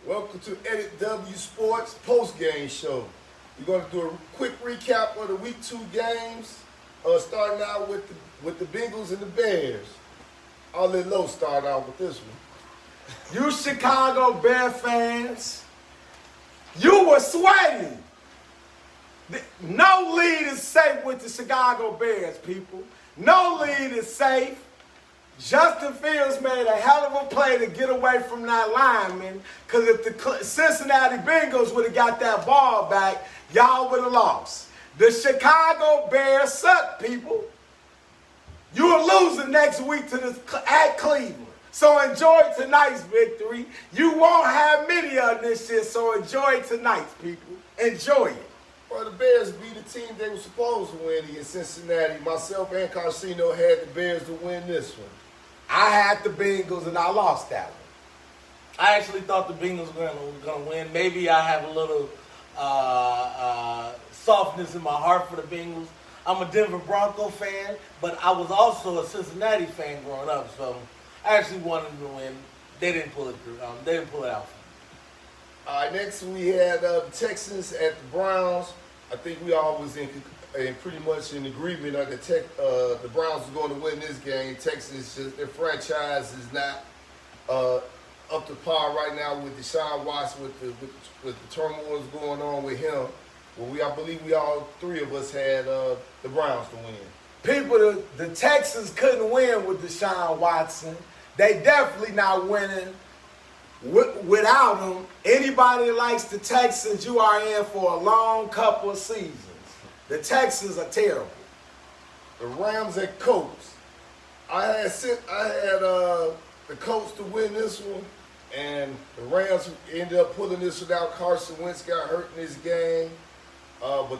Welcome to Edit W Sports Postgame Show. We're going to do a quick recap of the Week 2 games, starting out with the Bengals and the Bears. I'll let Lowe start out with this one. You Chicago Bear fans, you were sweating. No lead is safe with the Chicago Bears, people. No lead is safe. Justin Fields made a hell of a play to get away from that lineman, because if the Cincinnati Bengals would have got that ball back, y'all would have lost. The Chicago Bears suck, people. You are losing next week at Cleveland. So enjoy tonight's victory. You won't have many of this shit, so enjoy tonight's, people. Enjoy it. Well, the Bears beat the team they were supposed to win against Cincinnati. Myself and Carcino had the Bears to win this one. I had the Bengals and I lost that one. I actually thought the Bengals were going to win. Maybe I have a little softness in my heart for the Bengals. I'm a Denver Bronco fan, but I was also a Cincinnati fan growing up, so I actually wanted them to win. They didn't pull it through. They didn't pull it out for me. All right, next we had the Texans at the Browns. I think we all was in pretty much in agreement that the Browns were going to win this game. Texans, their franchise is not up to par right now with Deshaun Watson, with the turmoil going on with him. Well, I believe all three of us had the Browns to win. People, the Texans couldn't win with Deshaun Watson. They definitely not winning without him. Anybody that likes the Texans, you are in for a long couple of seasons. The Texans are terrible. The Rams at Colts. I had the Colts to win this one, and the Rams ended up pulling this without Carson Wentz got hurt in this game. But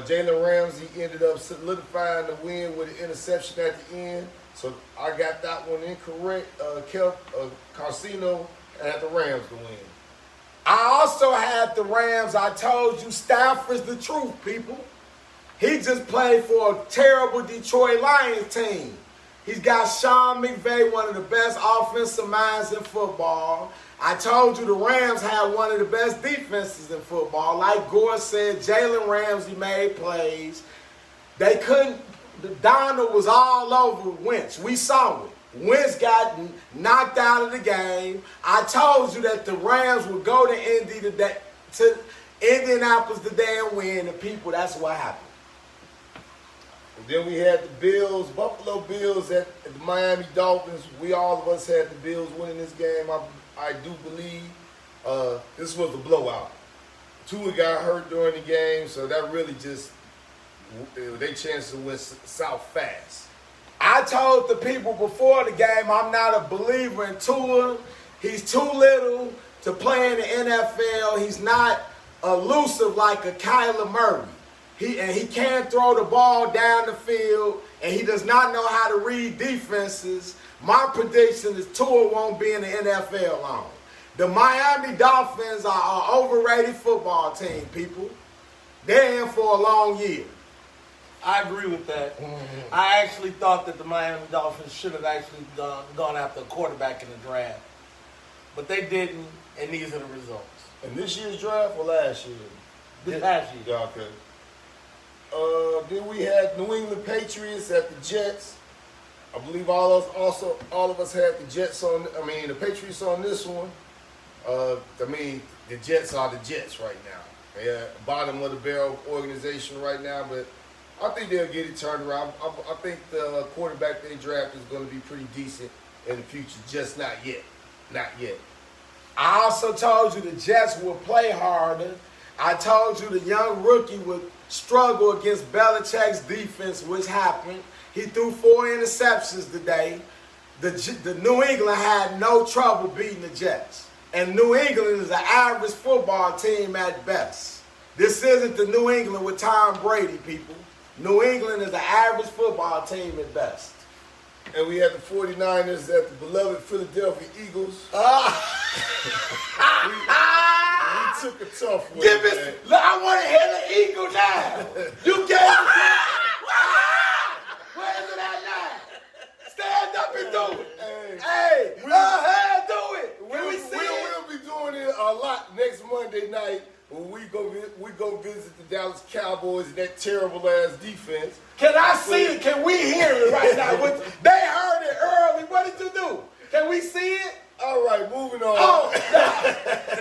Jalen Ramsey ended up solidifying the win with an interception at the end. So I got that one incorrect. Carcino had the Rams to win. I also had the Rams. I told you Stafford's the truth, people. He just played for a terrible Detroit Lions team. He's got Sean McVay, one of the best offensive minds in football. I told you the Rams had one of the best defenses in football. Like Gore said, Jalen Ramsey made plays. They couldn't. Donald was all over Wentz. We saw it. Wentz got knocked out of the game. I told you that the Rams would go to Indianapolis today and win. The people, that's what happened. And then we had the Bills, Buffalo Bills at the Miami Dolphins. All of us had the Bills winning this game. I do believe this was a blowout. Tua got hurt during the game, so that really just their chances went south fast. I told the people before the game I'm not a believer in Tua. He's too little to play in the NFL. He's not elusive like a Kyler Murray. He can't throw the ball down the field, and he does not know how to read defenses. My prediction is Tua won't be in the NFL long. The Miami Dolphins are an overrated football team, people. They're in for a long year. I agree with that. Mm-hmm. I actually thought that the Miami Dolphins should have actually gone after a quarterback in the draft. But they didn't, and these are the results. In this year's draft or last year? This last year. Yeah, okay. Then we had New England Patriots at the Jets. I believe all of us had the Patriots on this one. The Jets are the Jets right now. They're at the bottom of the barrel organization right now, but I think they'll get it turned around. I think the quarterback they draft is going to be pretty decent in the future, just not yet. Not yet. I also told you the Jets would play harder. I told you the young rookie would struggle against Belichick's defense, which happened. He threw 4 interceptions today. The New England had no trouble beating the Jets. And New England is an average football team at best. This isn't the New England with Tom Brady, people. New England is an average football team at best. And we had the 49ers at the beloved Philadelphia Eagles. We took a tough one. I want to hear the Eagle now. You gave it. Where is it at now? Stand up and do it. Hey, do it. We will be doing it a lot. Saturday night when we go visit the Dallas Cowboys and that terrible ass defense. Can I see it? Can we hear it right now? They heard it early. What did you do? Can we see it? All right, moving on. Oh,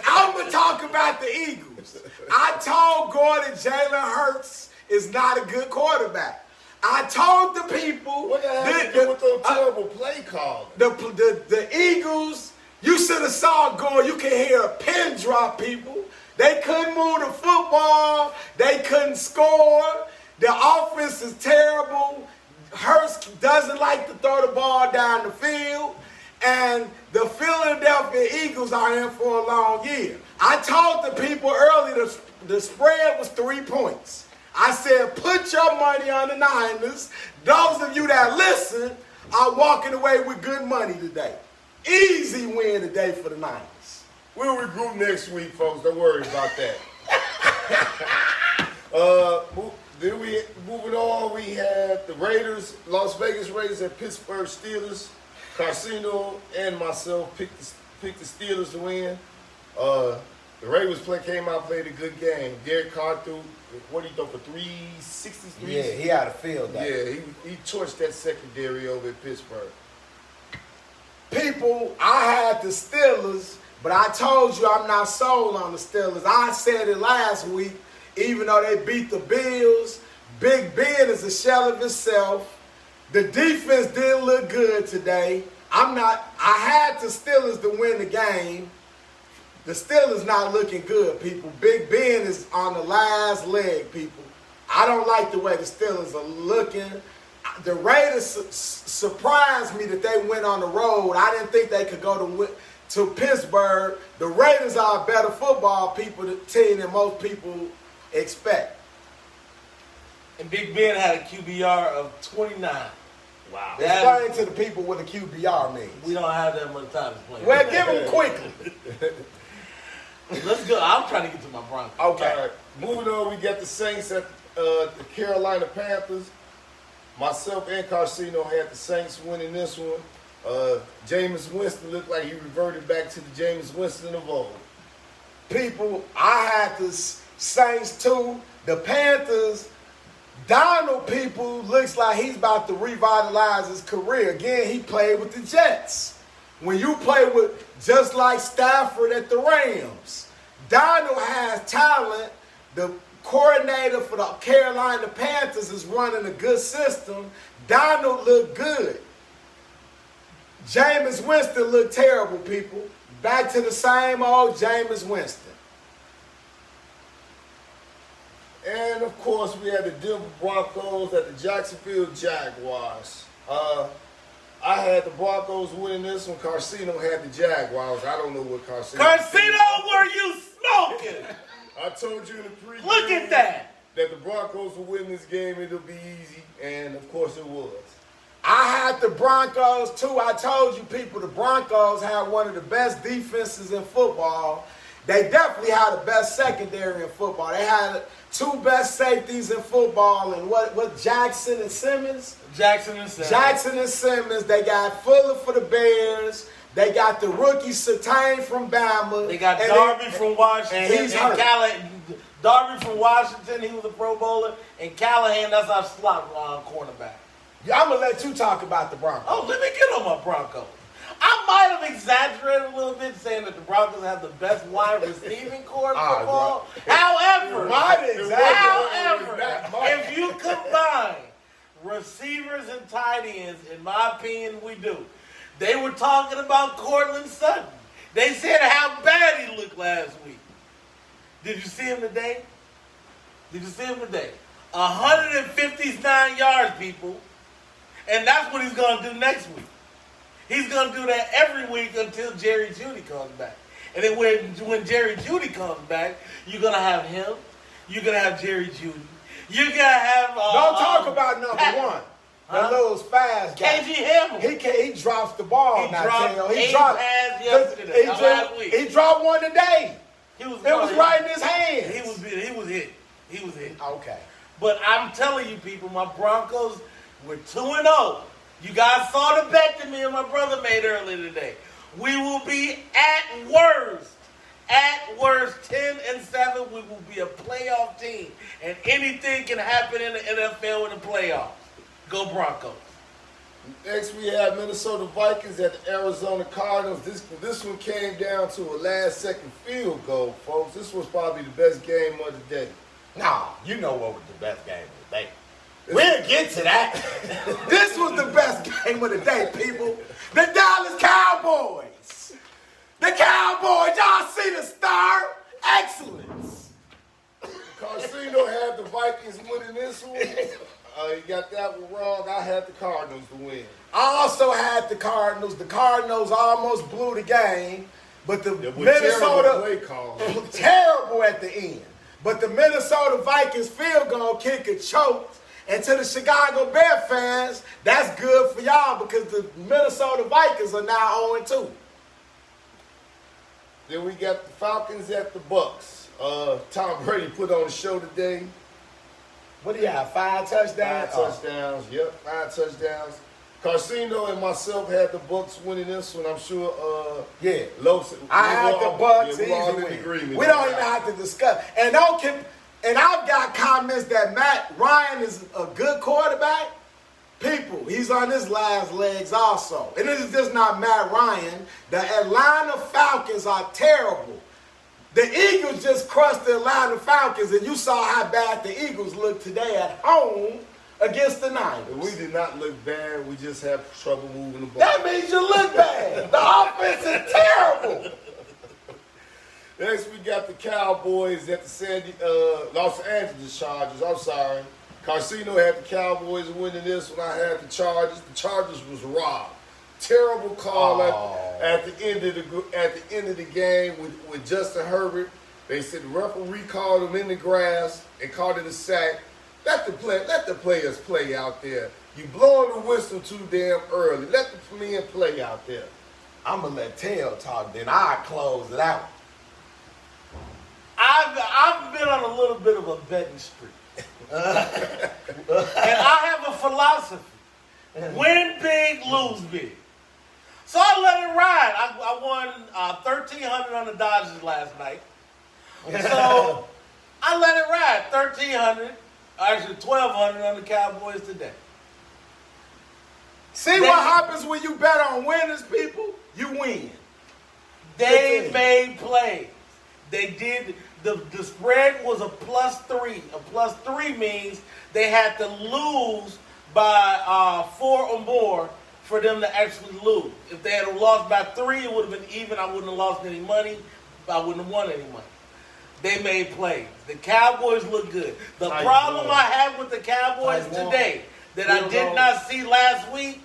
I'm going to talk about the Eagles. I told Gordon Jalen Hurts is not a good quarterback. I told the people. What the hell to do with those terrible play calls? The Eagles, you should have saw Gore. You can hear a pin drop, people. They couldn't move the football. They couldn't score. The offense is terrible. Hurts doesn't like to throw the ball down the field. And the Philadelphia Eagles are in for a long year. I told the people earlier the spread was 3 points. I said, put your money on the Niners. Those of you that listen are walking away with good money today. Easy win today for the Niners. We'll regroup next week, folks. Don't worry about that. Moving on, we had the Raiders, Las Vegas Raiders and Pittsburgh Steelers. Carcino and myself picked the Steelers to win. The Ravens came out, played a good game. Derek Carr threw, what did he throw for 360? Yeah, he had a field day. Yeah, he torched that secondary over at Pittsburgh. People, I had the Steelers, but I told you I'm not sold on the Steelers. I said it last week, even though they beat the Bills, Big Ben is a shell of himself. The defense didn't look good today. I had the Steelers to win the game. The Steelers not looking good, people. Big Ben is on the last leg, people. I don't like the way the Steelers are looking. The Raiders surprised me that they went on the road. I didn't think they could go to Pittsburgh. The Raiders are a better football team than most people expect. And Big Ben had a QBR of 29. Wow. Explain to the people what a QBR means. We don't have that much time to play. Well, give them quickly. Let's go. I'm trying to get to my Broncos. Okay. All right. Moving on, we got the Saints at the Carolina Panthers. Myself and Carcino had the Saints winning this one. Jameis Winston looked like he reverted back to the Jameis Winston of old. People, I had the Saints too. The Panthers, Donald, people, looks like he's about to revitalize his career. Again, he played with the Jets. When you play with, just like Stafford at the Rams, Donald has talent. The coordinator for the Carolina Panthers is running a good system. Donald looked good. Jameis Winston looked terrible, people. Back to the same old Jameis Winston. And, of course, we had the Denver Broncos at the Jacksonville Jaguars. I had the Broncos winning this one. Carcino had the Jaguars. I don't know what Carcino... Carcino, were you smoking? I told you in the pregame... Look at that. ...that the Broncos will win this game. It'll be easy. And, of course, it was. I had the Broncos, too. I told you people the Broncos had one of the best defenses in football. They definitely had the best secondary in football. They had two best safeties in football. And what Jackson and Simmons? Jackson and Simmons. Jackson and Simmons. They got Fuller for the Bears. They got the rookie Surtain from Bama. They got Darby from Washington. And he's hurt. Darby from Washington, he was a Pro Bowler. And Callahan, that's our slot cornerback. Yeah, I'm going to let you talk about the Broncos. Oh, let me get on my Broncos. I might have exaggerated a little bit saying that the Broncos have the best wide receiving core in football. However, if you combine receivers and tight ends, in my opinion, we do. They were talking about Cortland Sutton. They said how bad he looked last week. Did you see him today? 159 yards, people. And that's what he's going to do next week. He's going to do that every week until Jerry Jeudy comes back. And then when Jerry Jeudy comes back, you're going to have him. You're going to have Jerry Jeudy. You're going to have... Don't talk about number one. The little fast guy. KG Hamilton. He drops the ball. He dropped 8 passes yesterday. Last week. He dropped one today. It was right in his hands. He was hit. Okay. But I'm telling you, people, my Broncos were 2-0. You guys saw the bet that me and my brother made earlier today. We will be at worst At worst, 10-7, we will be a playoff team, and anything can happen in the NFL in the playoffs. Go Broncos. Next, we have Minnesota Vikings at the Arizona Cardinals. This one came down to a last-second field goal, folks. This was probably the best game of the day. Nah, you know what was the best game of the day. We'll get to that. This was the best game of the day, people. The Dallas Cowboys. The Cowboys, y'all see the star? Excellence. Carsino had the Vikings winning this one. You got that one wrong. I had the Cardinals to win. I also had the Cardinals. The Cardinals almost blew the game, but the With Minnesota play call. terrible at the end. But the Minnesota Vikings field goal kicker choked. And to the Chicago Bear fans, that's good for y'all because the Minnesota Vikings are now 0-2. Then we got the Falcons at the Bucks. Tom Brady put on a show today. What do you have, 5 touchdowns? 5 touchdowns. Yep, 5 touchdowns. Carsino and myself had the Bucks winning this one. I'm sure. Yeah. Los, I had the Bucks. Yeah, we're all easy in win. agreement. We don't even have to discuss. And I've got comments that Matt Ryan is a good quarterback. People, he's on his last legs also. And this is just not Matt Ryan. The Atlanta Falcons are terrible. The Eagles just crushed the Atlanta Falcons, and you saw how bad the Eagles looked today at home against the Niners. We did not look bad. We just have trouble moving the ball. That means you look bad. The offense is terrible. Next, we got the Cowboys at the Los Angeles Chargers. I'm sorry. Carsino had the Cowboys winning this one. I had the Chargers. The Chargers was robbed. Terrible call at the end of the game with Justin Herbert. They said the referee called him in the grass and called it a sack. Let the players play out there. You blowing the whistle too damn early. Let the men play out there. I'm going to let Tail talk, then I'll close it out. I've been on a little bit of a betting streak. And I have a philosophy. Win big, lose big. So I let it ride. I won $1,300 on the Dodgers last night. So I let it ride. $1,300, actually $1,200 on the Cowboys today. See what happens when you bet on winners, people? You win. They made plays. They did. The spread was a +3. A +3 means they had to lose by 4 or more for them to actually lose. If they had lost by 3, it would have been even. I wouldn't have lost any money. I wouldn't have won any money. They made plays. The Cowboys look good. The problem I had with the Cowboys today that I did not see last week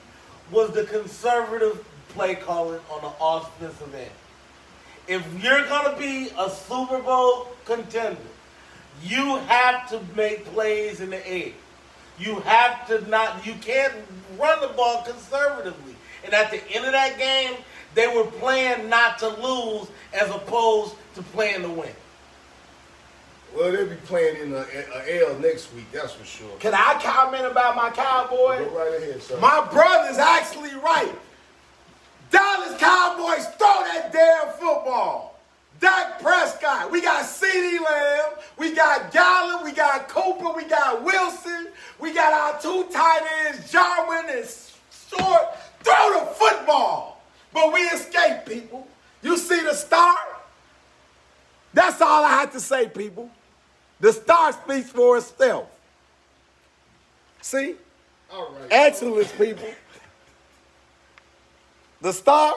was the conservative play calling on the offensive end. If you're going to be a Super Bowl contender, you have to make plays in the air. You have to not, you can't run the ball conservatively. And at the end of that game, they were playing not to lose as opposed to playing to win. Well, they'll be playing in a L next week, that's for sure. Can I comment about my Cowboys? Go right ahead, sir. My brother's actually right. Dallas Cowboys, throw that damn football. Dak Prescott. We got CeeDee Lamb. We got Gallup. We got Cooper. We got Wilson. We got our 2 tight ends, Jarwin and Short. Throw the football. But we escaped, people. You see the star? That's all I have to say, people. The star speaks for itself. See? All right. Excellence, people. The star?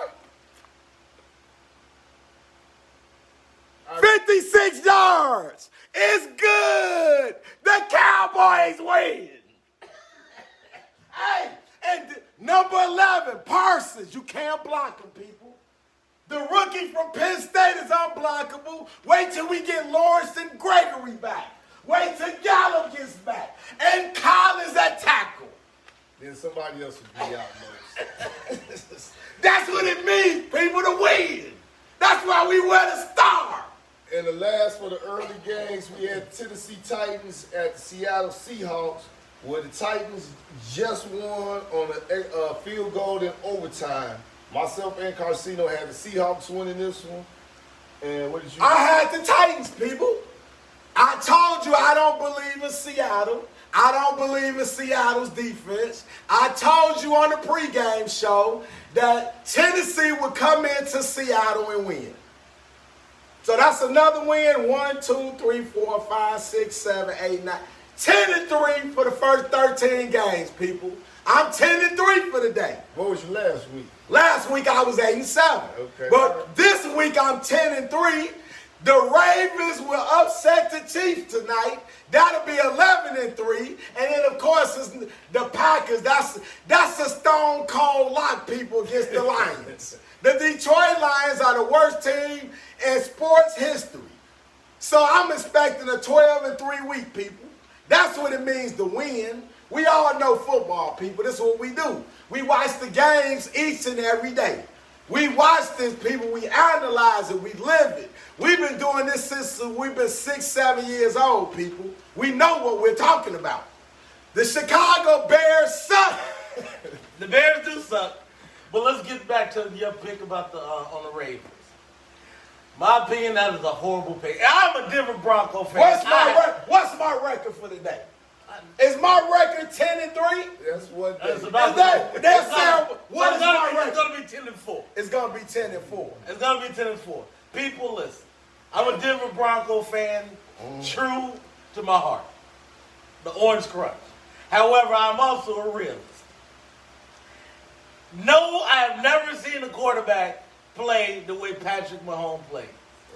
56 yards. It's good. The Cowboys win. Hey, and number 11, Parsons. You can't block him, people. The rookie from Penn State is unblockable. Wait till we get Lawrence and Gregory back. Wait till Gallup gets back. And Collins at tackle. Then somebody else will be out most. That's what it means, people, to win. That's why we wear the star. And the last for the early games, we had Tennessee Titans at the Seattle Seahawks, where the Titans just won on a field goal in overtime. Myself and Carsino had the Seahawks winning this one. And what did you? I had the Titans, people. I told you I don't believe in Seattle. I don't believe in Seattle's defense. I told you on the pregame show that Tennessee would come into Seattle and win. So that's another win. 1, 2, 3, 4, 5, 6, 7, 8, 9. 10-3 for the first 13 games, people. I'm 10-3 for the day. What was your last week? Last week I was 8-7. Okay. But this week I'm 10-3. The Ravens will upset the Chiefs tonight. That'll be 11-3. And then of course it's the Packers. That's a stone cold lock, people, against the Lions. The Detroit Lions are the worst team in sports history. So I'm expecting a 12-3 week, people. That's what it means to win. We all know football, people. This is what we do. We watch the games each and every day. We watch this, people. We analyze it. We live it. We've been doing this since we've been 6, 7 years old, people. We know what we're talking about. The Chicago Bears suck. The Bears do suck. But let's get back to your pick about the on the Ravens. My opinion, that is a horrible pick. I'm a Denver Bronco fan. What's my record for the day? Is my record 10-3? That's what. That's They, about That's terrible. What is my It's record? going to be 10-4. It's gonna be 10-4. It's going to be 10-4. People, listen. I'm a Denver Bronco fan, true to my heart. The Orange Crush. However, I'm also a realist. No, I have never seen a quarterback play the way Patrick Mahomes played.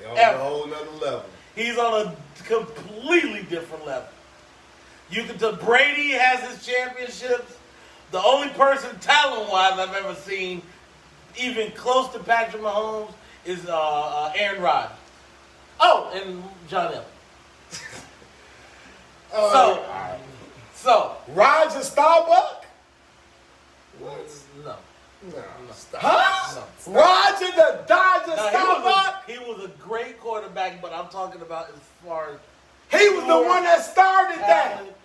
on a whole nother level. He's on a completely different level. You can tell Brady has his championships. The only person talent-wise I've ever seen even close to Patrick Mahomes is Aaron Rodgers. Oh, and John Elway. So Roger Starbuck? what? No. No, stop. Huh? No. Roger the Dodger No, Starbuck? he was a great quarterback, but I'm talking about as far as He was the one that started that. talent.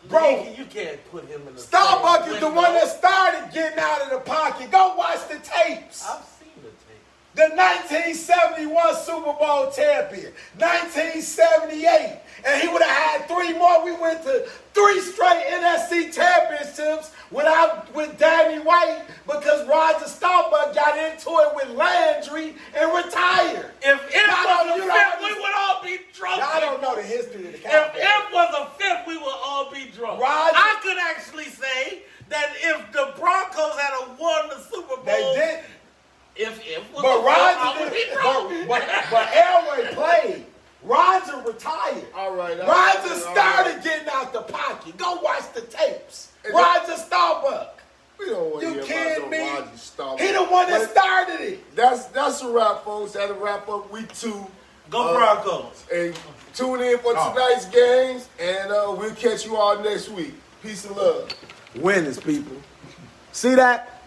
Bro. You can't put him in the Starbuck same is the window. one that started getting out of the pocket. Go watch the tapes. I've seen the tape. The 1971 Super Bowl champion, 1978, and he would have had 3 more. We went to 3 straight NFC championships with Danny White because Roger Staubach got into it with Landry and retired. If it was a you fifth, don't we would all be drunk. Y'all don't know the history of the If Cowboys. it was a fifth, we would all be drunk. Roger- I could actually say that if the Broncos had won the Super Bowl, They did. If it was But a fifth, I Roger would be did. drunk. But Elway played. Roger retired. All right. Roger started getting out the pocket. Go watch the tapes. Roger Staubach. We don't want to You hear kidding about me? no Roger Staubach. He the one that started it. That's a wrap, folks. That'll wrap up week 2. Go Broncos. And tune in for tonight's games, and we'll catch you all next week. Peace and love. Winners, people. See that?